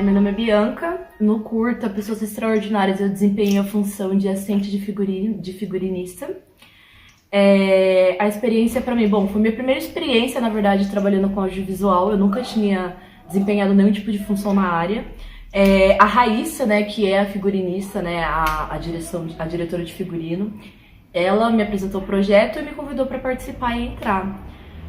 Meu nome é Bianca. No curta Pessoas Extraordinárias eu desempenho a função de assistente de figurinista. A experiência pra mim, foi minha primeira experiência, na verdade, trabalhando com audiovisual. Eu nunca tinha desempenhado nenhum tipo de função na área. A Raíssa, né, que é a figurinista, né, a diretora de figurino, ela me apresentou o projeto e me convidou para participar e entrar.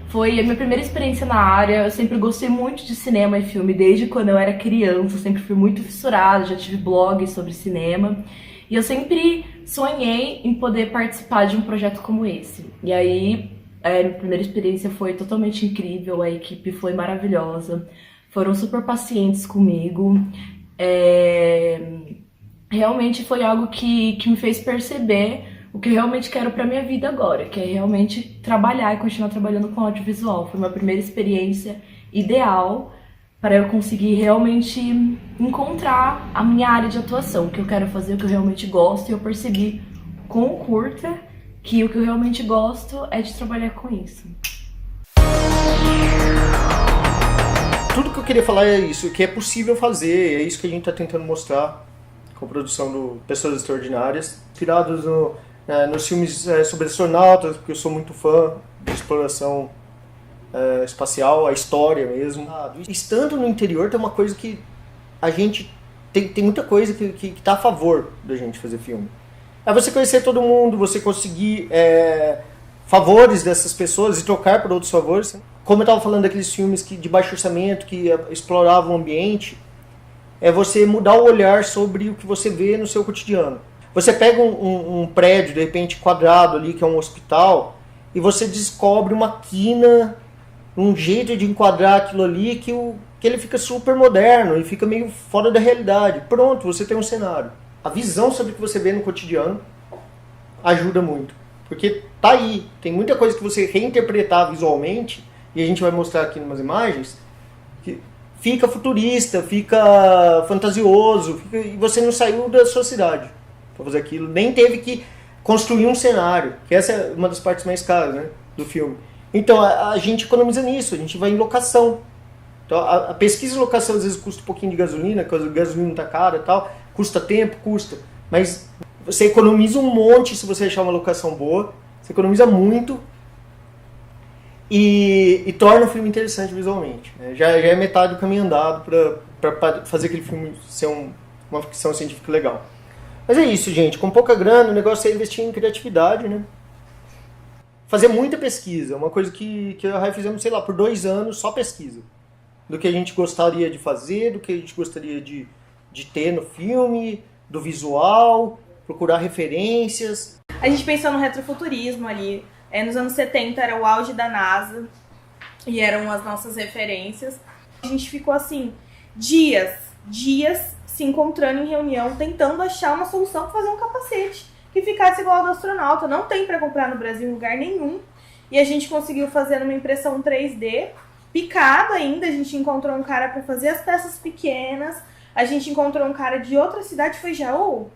Foi a minha primeira experiência na área. Eu sempre gostei muito de cinema e filme, desde quando eu era criança. Eu sempre fui muito fissurada, já tive blog sobre cinema. E eu sempre sonhei em poder participar de um projeto como esse. E aí, a minha primeira experiência foi totalmente incrível, a equipe foi maravilhosa. Foram super pacientes comigo. Realmente foi algo que me fez perceber o que eu realmente quero pra minha vida agora, que é realmente trabalhar e continuar trabalhando com audiovisual. Foi uma primeira experiência ideal para eu conseguir realmente encontrar a minha área de atuação, o que eu quero fazer, o que eu realmente gosto, e eu percebi com o curta que o que eu realmente gosto é de trabalhar com isso. Tudo que eu queria falar é isso, que é possível fazer, é isso que a gente está tentando mostrar com a produção do Pessoas Extraordinárias, inspirados nos filmes sobre astronautas, porque eu sou muito fã de exploração espacial, a história mesmo. Estando no interior tem uma coisa que a gente tem muita coisa que tá a favor da gente fazer filme. É você conhecer todo mundo, você conseguir favores dessas pessoas e trocar por outros favores. Como eu estava falando daqueles filmes de baixo orçamento, que exploravam o ambiente, é você mudar o olhar sobre o que você vê no seu cotidiano. Você pega um prédio, de repente, quadrado ali, que é um hospital, e você descobre uma quina, um jeito de enquadrar aquilo ali que ele fica super moderno e fica meio fora da realidade. Pronto, você tem um cenário. A visão sobre o que você vê no cotidiano ajuda muito. Porque tá aí, tem muita coisa que você reinterpretar visualmente, e a gente vai mostrar aqui em umas imagens, que fica futurista, fica fantasioso, e você não saiu da sua cidade para fazer aquilo, nem teve que construir um cenário, que essa é uma das partes mais caras, né, do filme. Então a gente economiza nisso, a gente vai em locação. Então a pesquisa de locação às vezes custa um pouquinho de gasolina, porque a gasolina tá cara e tal, custa tempo, custa, mas você economiza um monte se você achar uma locação boa, você economiza muito e torna o filme interessante visualmente. Né? Já é metade do caminho andado para fazer aquele filme ser uma ficção científica legal. Mas é isso, gente. Com pouca grana, o negócio é investir em criatividade, né? Fazer muita pesquisa. Uma coisa que eu e a Rai fizemos, sei lá, por 2 anos, só pesquisa. Do que a gente gostaria de fazer, do que a gente gostaria de ter no filme, do visual, procurar referências. A gente pensou no retrofuturismo ali. Nos anos 70 era o auge da NASA e eram as nossas referências. A gente ficou assim, dias se encontrando em reunião, tentando achar uma solução para fazer um capacete que ficasse igual ao do astronauta. Não tem para comprar no Brasil em lugar nenhum. E a gente conseguiu fazer numa impressão 3D, picado ainda. A gente encontrou um cara para fazer as peças pequenas. A gente encontrou um cara de outra cidade, foi Jaú?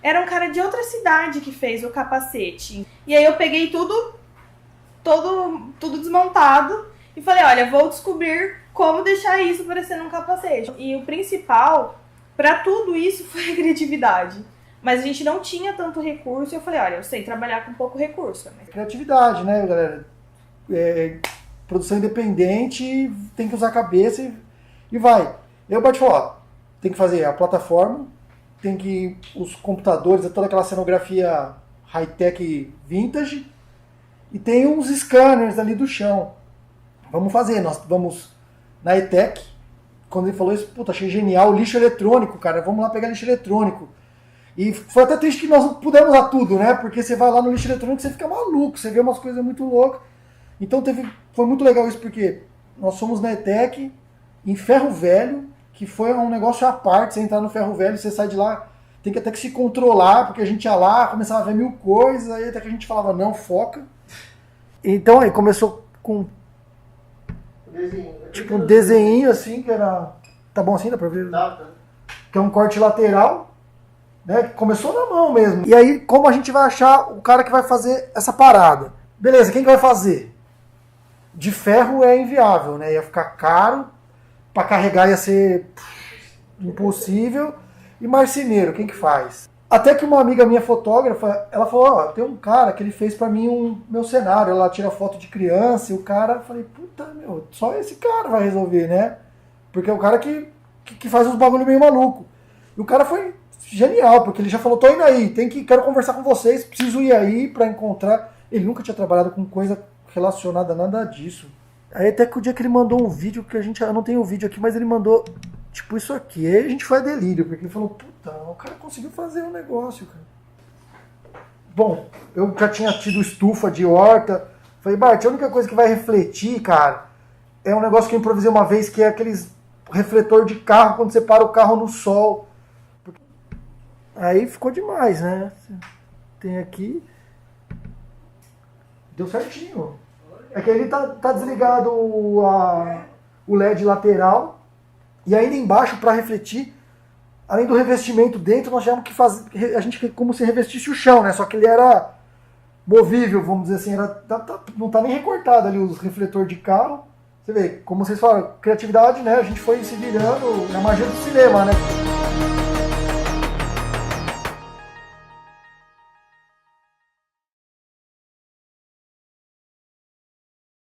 Era um cara de outra cidade que fez o capacete. E aí eu peguei tudo desmontado e falei, olha, vou descobrir como deixar isso parecendo um capacete. E o principal, para tudo isso, foi a criatividade. Mas a gente não tinha tanto recurso e eu falei, olha, eu sei trabalhar com pouco recurso. Mas... Criatividade, né, galera? Produção independente, tem que usar a cabeça e vai. Eu vou te falar, tem que fazer a plataforma, tem que os computadores, toda aquela cenografia high-tech vintage, e tem uns scanners ali do chão. Vamos fazer, nós vamos na ETEC, quando ele falou isso, puta, achei genial, lixo eletrônico, cara, vamos lá pegar lixo eletrônico. E foi até triste que nós não pudemos usar tudo, né, porque você vai lá no lixo eletrônico e você fica maluco, você vê umas coisas muito loucas. Então foi muito legal isso, porque nós fomos na ETEC, em Ferro Velho, que foi um negócio à parte, você entrar no Ferro Velho, você sai de lá, tem que até que se controlar, porque a gente ia lá, começava a ver 1000 coisas, aí até que a gente falava, não, foca. Então aí começou com tipo um desenho assim, que era... Tá bom assim, dá pra ver? Tá. Que é um corte lateral, né? Que começou na mão mesmo. E aí, como a gente vai achar o cara que vai fazer essa parada? Beleza, quem que vai fazer? De ferro é inviável, né? Ia ficar caro, para carregar ia ser impossível. E marceneiro, quem que faz? Até que uma amiga minha fotógrafa, ela falou, ó, tem um cara que ele fez para mim meu cenário, ela tira foto de criança, e o cara, eu falei, puta, meu, só esse cara vai resolver, né? Porque é o cara que faz uns bagulho meio maluco. E o cara foi genial, porque ele já falou, tô indo aí, quero conversar com vocês, preciso ir aí para encontrar. Ele nunca tinha trabalhado com coisa relacionada a nada disso. Aí até que o dia que ele mandou um vídeo, que eu não tenho o vídeo aqui, mas ele mandou tipo isso aqui. Aí a gente foi a delírio, porque ele falou, puta, o cara conseguiu fazer um negócio, cara. Bom, eu já tinha tido estufa de horta. Falei, Bart, a única coisa que vai refletir, cara, é um negócio que eu improvisei uma vez, que é aqueles refletor de carro, quando você para o carro no sol. Aí ficou demais, né? Tem aqui. Deu certinho. É que ele tá desligado o LED lateral. E ainda embaixo, para refletir, além do revestimento dentro, nós tivemos que fazer. A gente como se revestisse o chão, né? Só que ele era movível, vamos dizer assim. Não tá nem recortado ali os refletores de carro. Você vê, como vocês falaram, criatividade, né? A gente foi se virando na magia do cinema, né?